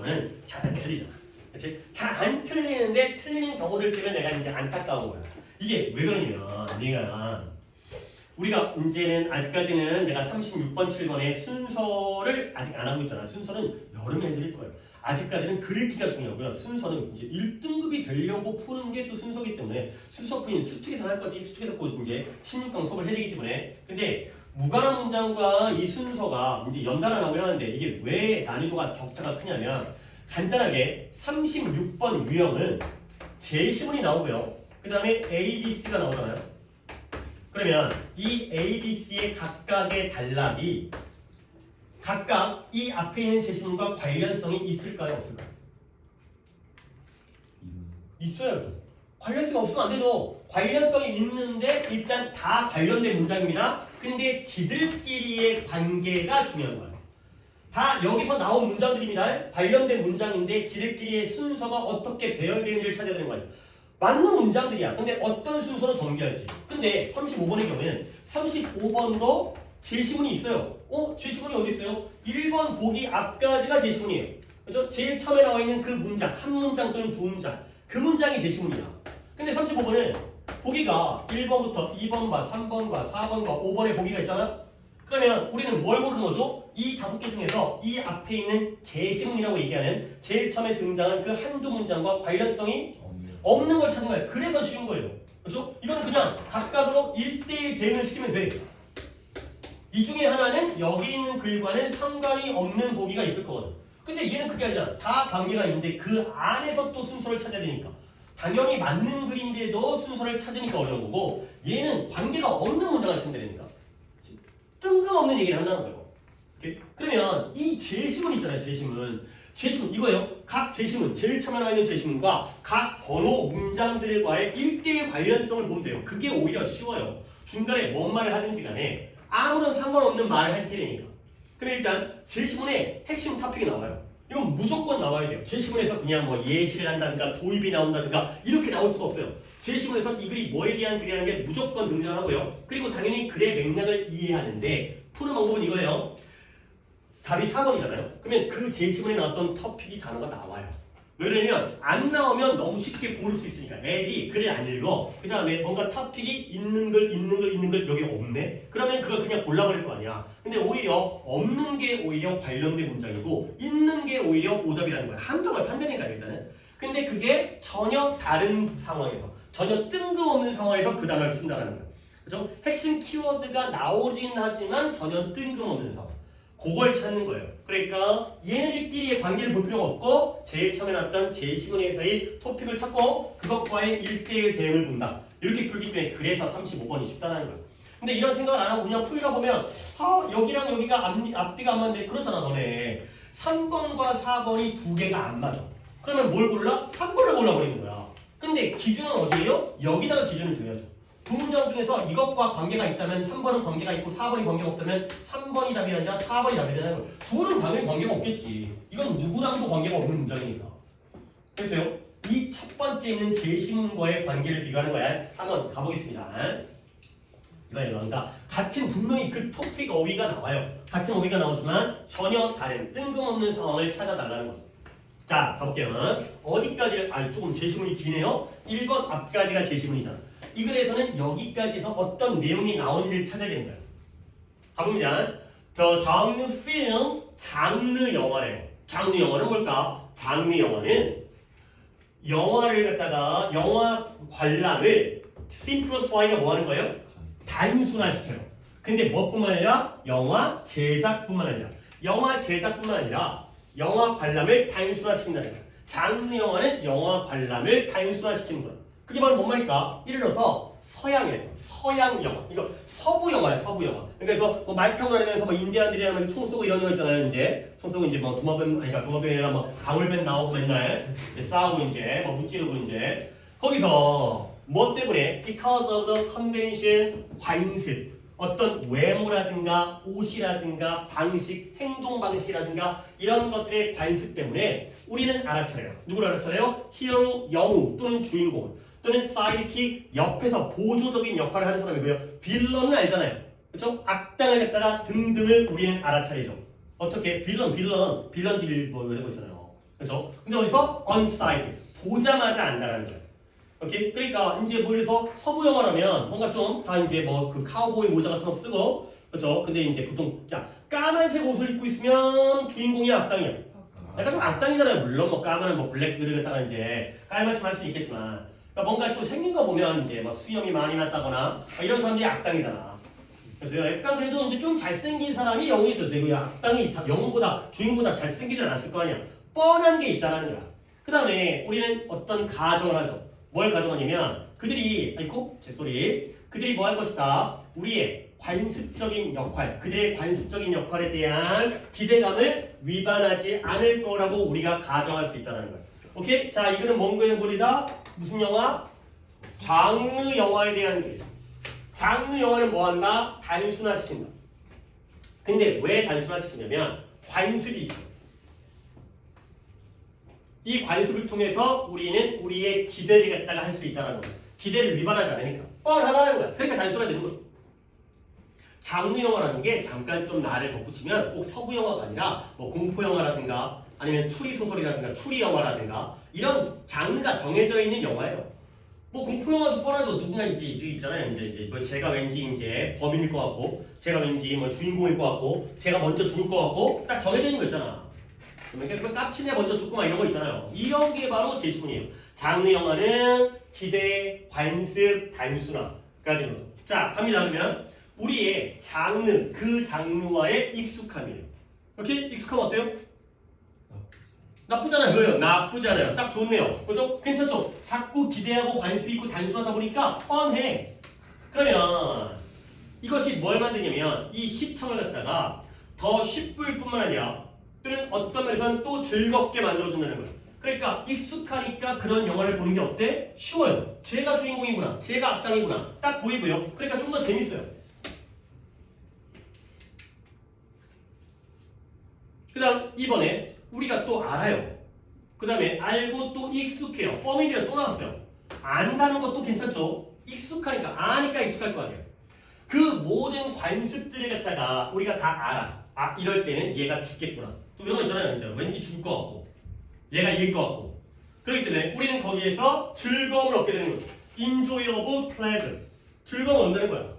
경우는 잘 안 틀리잖아. 그렇지? 잘 안 틀리는데 틀리는 경우를 때문에 내가 이제 안타까운 거야. 이게 왜 그러냐면 내가 우리가 이제는 아직까지는 내가 36번, 7번의 순서를 아직 안 하고 있잖아. 순서는 여름에 해드릴 거예요. 아직까지는 글읽기가 중요하고요. 순서는 이제 1등급이 되려고 푸는 게 또 순서기 때문에 순서 풀이는 수특에서 할 거지. 수특에서 곧 이제 16강 수업을 해야 되기 때문에. 근데 무관한 문장과 이 순서가 이제 연달아 나오긴 하는데 이게 왜 난이도가 격차가 크냐면 간단하게 36번 유형은 제시문이 나오고요. 그 다음에 A, B, C가 나오잖아요. 그러면 이 A, B, C의 각각의 단락이 각각 이 앞에 있는 제시문과 관련성이 있을까요? 없을까요? 있어야죠. 관련성이 없으면 안 되죠. 관련성이 있는데 일단 다 관련된 문장입니다. 근데 지들끼리의 관계가 중요한 거예요. 다 여기서 나온 문장들입니다. 관련된 문장인데 지들끼리의 순서가 어떻게 배열되는지를 찾아야 되는 거예요. 맞는 문장들이야. 근데 어떤 순서로 전개할지. 근데 35번의 경우에는 35번도 제시문이 있어요. 제시문이 어디 있어요? 1번 보기 앞까지가 제시문이에요. 그렇죠? 제일 처음에 나와 있는 그 문장, 한 문장 또는 두 문장. 그 문장이 제시문이야. 근데 35번은 보기가 1번부터 2번과 3번과 4번과 5번의 보기가 있잖아. 그러면 우리는 뭘 고르는 거죠? 이 5개 중에서 이 앞에 있는 제시문이라고 얘기하는 제일 처음에 등장한 그 한두 문장과 관련성이 없는 걸 찾는 거예요. 그래서 쉬운 거예요. 그렇죠? 이거는 그냥 각각으로 1대1 대응을 시키면 돼. 이 중에 하나는 여기 있는 글과는 상관이 없는 보기가 있을 거거든. 근데 얘는 그게 아니잖아. 다 관계가 있는데 그 안에서 또 순서를 찾아야 되니까. 당연히 맞는 글인데도 순서를 찾으니까 어려운 거고 얘는 관계가 없는 문장을 찾는 되니까. 뜬금없는 얘기를 한다는 거예요. 오케이? 그러면 이 제시문 있잖아요. 제시문 이거예요. 각 제시문, 제일 처음에 나와 있는 제시문과 각 번호 문장들과의 1대1 관련성을 보면 돼요. 그게 오히려 쉬워요. 중간에 뭔 말을 하든지 간에 아무런 상관없는 말을 할 테니까. 그럼 일단 제시문에 핵심 토픽이 나와요. 이건 무조건 나와야 돼요. 제시문에서 그냥 뭐 예시를 한다든가 도입이 나온다든가 이렇게 나올 수가 없어요. 제시문에서 이 글이 뭐에 대한 글이라는 게 무조건 등장하고요. 그리고 당연히 글의 맥락을 이해하는데 푸는 방법은 이거예요. 답이 4번이잖아요. 그러면 그 제시문에 나왔던 토픽이 단어가 나와요. 왜냐면 안 나오면 너무 쉽게 고를 수 있으니까. 애들이 글을 안 읽어. 그 다음에 뭔가 토픽이 있는 글 여기 없네. 그러면 그걸 그냥 골라버릴 거 아니야. 근데 오히려 없는 게 오히려 관련된 문장이고 있는 게 오히려 오답이라는 거야. 함정을 판다니까 일단은. 근데 그게 전혀 다른 상황에서 전혀 뜬금없는 상황에서 그 단어를 쓴다는 거야. 그죠? 핵심 키워드가 나오긴 하지만 전혀 뜬금없는 상황. 그걸 찾는 거예요. 그러니까 얘네들끼리의 관계를 볼 필요가 없고 제일 처음에 나왔던 제시문에서의 토픽을 찾고 그것과의 1대1 대응을 본다. 이렇게 풀기 때문에 그래서 35번이 쉽다는 거예요. 근데 이런 생각을 안 하고 그냥 풀다 보면 여기랑 여기가 앞뒤가 안 맞는데 그렇잖아 너네. 3번과 4번이 두 개가 안 맞아. 그러면 뭘 골라? 3번을 골라버리는 거야. 근데 기준은 어디예요? 여기다가 기준을 둬야죠. 두 문장 중에서 이것과 관계가 있다면 3번은 관계가 있고 4번이 관계가 없다면 3번이 답이 아니라 4번이 답이 되는 거예요. 둘은 당연히 관계가 없겠지. 이건 누구랑도 관계가 없는 문장이니까. 그래서요. 이 첫 번째 있는 제시문과의 관계를 비교하는 거야. 한번 가보겠습니다. 이거예요. 그러니까 같은 분명히 그 토픽 어휘가 나와요. 같은 어휘가 나오지만 전혀 다른 뜬금없는 상황을 찾아달라는 거죠. 자, 가볼게요. 어디까지? 조금 제시문이 기네요. 1번 앞까지가 제시문이잖아. 이 글에서는 여기까지서 어떤 내용이 나오는지를 찾아야 되는 거예요. 가봅니다. The genre film, 장르 영화래요. 장르 영화는 뭘까? 장르 영화는 영화를 갖다가 영화 관람을 simplify가 뭐 하는 거예요? 단순화시켜요. 근데 뭐뿐만 아니라 영화 제작뿐만 아니라 영화 제작뿐만 아니라 영화 관람을 단순화시킨다는 거예요. 장르 영화는 영화 관람을 단순화시키는 거예요. 그게 바로 뭔 말일까? 예를 들어서 서양에서 서양 영화 이거 서부 영화야 서부 영화. 그래서 뭐 말 타고 다니면서 뭐 인디안들이랑 총 쏘고 이런 거 있잖아요. 이제 총 쏘고 이제 뭐 도마뱀이나 뭐 방울뱀 나오고 맨날 싸우고 이제 뭐 무찌르고 이제 거기서 뭐 때문에 because of the convention 관습 어떤 외모라든가 옷이라든가 방식, 행동 방식이라든가 이런 것들의 관습 때문에 우리는 알아차려요. 누구를 알아차려요? 히어로, 영웅 또는 주인공 또는 사이드킥 옆에서 보조적인 역할을 하는 사람이고요. 빌런은 알잖아요. 그렇죠? 악당을 갖다가 등등을 우리는 알아차리죠. 어떻게? 빌런질 뭐 이런 거 있잖아요. 그렇죠? 근데 어디서 on sight 보자마자 안다라는 거야. 오케이? 그러니까 이제 뭐 그래서 서부 영화라면 뭔가 좀 다 이제 뭐 그 카우보이 모자 같은 거 쓰고 그렇죠? 근데 이제 보통 자 까만색 옷을 입고 있으면 주인공이 악당이야. 약간 좀 악당이잖아요. 물론 뭐 까만 뭐 블랙 그릇에다가 이제 깔맞춤 할 수 있겠지만 그러니까 뭔가 또 생긴 거 보면 이제 뭐 수염이 많이 났다거나 이런 사람들이 악당이잖아. 그래서 약간 그래도 이제 좀 잘생긴 사람이 영웅이죠. 근데 그 악당이 영웅보다 주인공보다 잘생기지 않았을 거 아니야. 뻔한 게 있다는 거야. 그 다음에 우리는 어떤 가정을 하죠. 뭘 가정하냐면 그들이 아이고 제 소리 그들이 뭐 할 것이다. 우리의 관습적인 역할, 그들의 관습적인 역할에 대한 기대감을 위반하지 않을 거라고 우리가 가정할 수 있다는 거야. 오케이? 자, 이거는 뭔가의 물이다. 무슨 영화? 장르 영화에 대한 게. 장르 영화는 뭐 한다? 단순화시킨다. 근데 왜 단순화시키냐면 관습이 있어. 이 관습을 통해서 우리는 우리의 기대를 갖다가 할 수 있다는 거야. 기대를 위반하지 않으니까. 뻔하다는 거야. 그러니까 단순화되는 거죠. 장르 영화라는 게 잠깐 좀 나를 덧붙이면 꼭 서부 영화가 아니라 뭐 공포 영화라든가 아니면 추리 소설이라든가 추리 영화라든가 이런 장르가 정해져 있는 영화예요. 뭐 공포 영화도 뻔하죠. 누군가 이제 있잖아요. 이제 뭐 제가 왠지 이제 범인일 것 같고, 제가 왠지 뭐 주인공일 것 같고, 제가 먼저 죽을 것 같고 딱 정해져 있는 거 있잖아. 그러니까 그 깝치네 먼저 죽고 막 이런 거 있잖아요. 이런 게 바로 제시문이에요. 장르 영화는 기대, 관습, 단순화가 되는 거죠. 자, 갑니다. 그러면 우리의 장르, 그 장르와의 익숙함이에요. 오케이? 익숙하면 어때요? 나쁘잖아요. 왜요? 나쁘잖아요. 딱 좋네요. 그죠? 괜찮죠? 자꾸 기대하고 관습이 있고 단순하다 보니까 뻔해. 그러면 이것이 뭘 만드냐면 이 시청을 갖다가 더 쉽을 뿐만 아니라 또는 어떤 면에서는 또 즐겁게 만들어준다는 거예요. 그러니까 익숙하니까 그런 영화를 보는 게 어때? 쉬워요. 제가 주인공이구나. 제가 악당이구나. 딱 보이고요. 그러니까 좀 더 재밌어요. 그 다음 이번에 우리가 또 알아요. 그 다음에 알고 또 익숙해요. 퍼밀리어 또 나왔어요. 안다는 것도 괜찮죠. 익숙하니까 아니까 익숙할 거 아니에요. 그 모든 관습들을 갖다가 우리가 다 알아. 아 이럴 때는 얘가 죽겠구나. 또 이런 거 있잖아요. 진짜. 왠지 죽을 것 같고 얘가 이길 것 같고 그렇기 때문에 우리는 거기에서 즐거움을 얻게 되는 거죠. Enjoyable pleasure. 즐거움을 얻는다는 거야.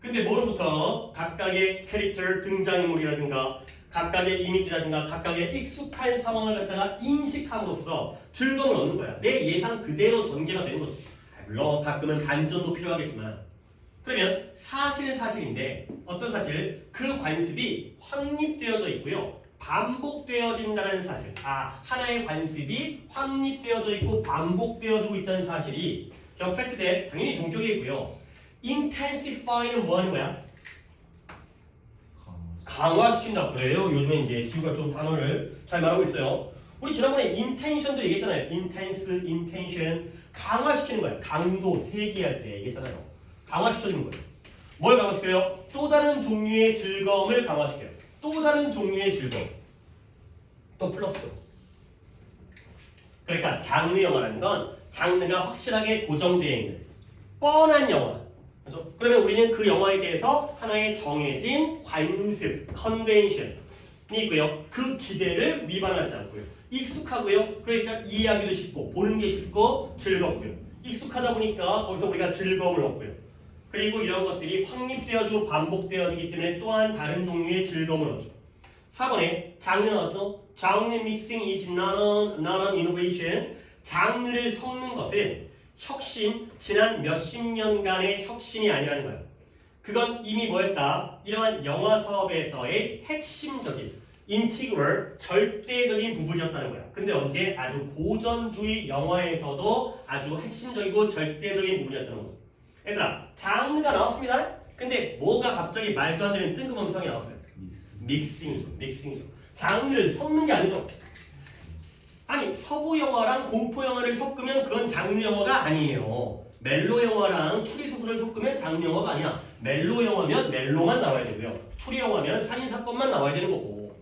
근데 뭐로부터 각각의 캐릭터 등장인물이라든가 각각의 이미지라든가 각각의 익숙한 상황을 갖다가 인식함으로써 즐거움을 얻는 거야. 내 예상 그대로 전개가 되는 거죠. 물론 가끔은 반전도 필요하겠지만 그러면 사실은 사실인데 어떤 사실? 그 관습이 확립되어져 있고요. 반복되어진다는 사실. 하나의 관습이 확립되어져 있고 반복되어지고 있다는 사실이 the fact that 당연히 동격이고요. intensify는 뭐 하는 거야? 강화시킨다. 그래요. 요즘에 이제 지우가 좀 단어를 잘 말하고 있어요. 우리 지난번에 intention도 얘기했잖아요. intention. 강화시키는 거야. 강도 세기할 때 얘기했잖아요. 강화시켜주는 거예요. 뭘 강화시켜요? 또 다른 종류의 즐거움을 강화시켜요. 또 다른 종류의 즐거움. 또 플러스죠. 그러니까 장르 영화라는 건 장르가 확실하게 고정되어 있는 뻔한 영화. 그렇죠? 그러면 우리는 그 영화에 대해서 하나의 정해진 관습, 컨벤션이 있고요. 그 기대를 위반하지 않고요. 익숙하고요. 그러니까 이해하기도 쉽고 보는 게 쉽고 즐겁고요. 익숙하다 보니까 거기서 우리가 즐거움을 얻고요. 그리고 이런 것들이 확립되어지고 반복되어지기 때문에 또한 다른 종류의 즐거움을 얻죠. 4번에 장르는 어쩌? 장르 믹싱 is not an innovation. 장르를 섞는 것은 혁신, 지난 몇십 년간의 혁신이 아니라는 거예요. 그건 이미 뭐였다? 이러한 영화 사업에서의 핵심적인, integral, 절대적인 부분이었다는 거야. 근데 언제? 아주 고전주의 영화에서도 아주 핵심적이고 절대적인 부분이었다는 거죠. 얘들아, 장르가 나왔습니다. 근데 뭐가 갑자기 말도 안 되는 뜬금없는 상이 나왔어요. 믹싱이죠. 장르를 섞는 게 아니죠. 아니 서부 영화랑 공포 영화를 섞으면 그건 장르 영화가 아니에요. 멜로 영화랑 추리 소설을 섞으면 장르 영화가 아니야. 멜로 영화면 멜로만 나와야 되고요. 추리 영화면 살인 사건만 나와야 되는 거고.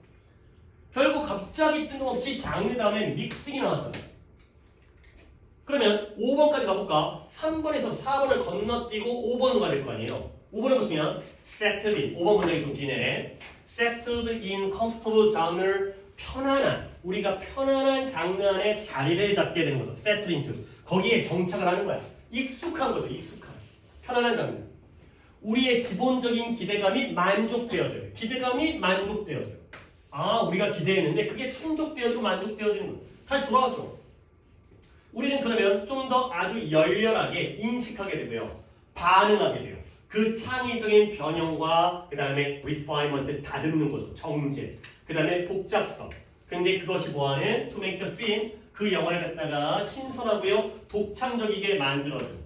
결국 갑자기 뜬금없이 장르 다음에 믹싱이 나왔잖아요. 그러면 5번까지 가볼까? 3번에서 4번을 건너뛰고 5번으로 가야 될 거 아니에요. 5번을 보시면 settled in. 5번 문장이 좀 기네. settled in comfortable genre. 편안한 우리가 편안한 장르 안에 자리를 잡게 되는 거죠. settle into. 거기에 정착을 하는 거야. 익숙한 거죠. 익숙한. 편안한 장르. 우리의 기본적인 기대감이 만족되어져요. 기대감이 만족되어져요. 아, 우리가 기대했는데 그게 충족되어지고 만족되어지는 거예요. 다시 돌아왔죠. 우리는 그러면 좀 더 아주 열렬하게 인식하게 되고요. 반응하게 돼요. 그 창의적인 변형과 그 다음에 refinement, 다듬는 거죠. 정제. 그 다음에 복잡성. 근데 그것이 뭐하는? To make the film, 그 영화를 갖다가 신선하고요. 독창적이게 만들어줘요.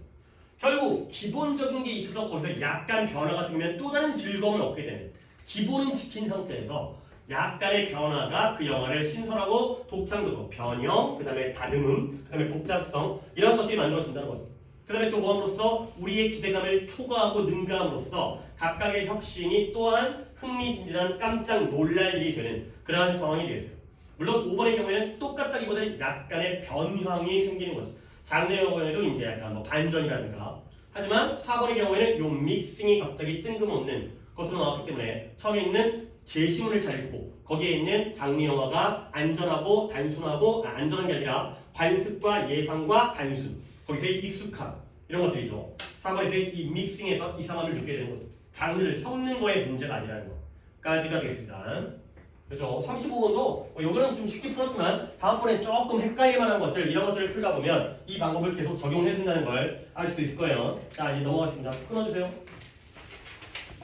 결국 기본적인 게 있어서 거기서 약간 변화가 생기면 또 다른 즐거움을 얻게 되는, 기본은 지킨 상태에서 약간의 변화가 그 영화를 신선하고 독창적으로 변형, 그 다음에 다듬음, 그 다음에 복잡성, 이런 것들이 만들어진다는 거죠. 그 다음에 또 뭐함으로써 우리의 기대감을 초과하고 능가함으로써 각각의 혁신이 또한 흥미진진한 깜짝 놀랄 일이 되는 그러한 상황이 되겠어요. 물론 5번의 경우에는 똑같다기보다는 약간의 변형이 생기는 거죠. 장르의 경우에도 이제 약간 뭐 반전이라든가. 하지만 4번의 경우에는 요 믹싱이 갑자기 뜬금없는 것으로 나왔기 때문에 처음에 있는 제시문을 잘 읽고 거기에 있는 장르 영화가 안전하고 단순하고, 안전한 게 아니라 관습과 예상과 단순, 거기서의 익숙함, 이런 것들이죠. 4번에서 이 믹싱에서 이상함을 느끼게 되는 거죠. 장르를 섞는 거에 문제가 아니라는 거까지가 되겠습니다. 그렇죠. 35번도 요거는 좀 쉽게 풀었지만 다음번에 조금 헷갈릴 만한 것들, 이런 것들을 풀다 보면 이 방법을 계속 적용해야 된다는 걸 알 수도 있을 거예요. 자, 이제 넘어가겠습니다. 끊어주세요.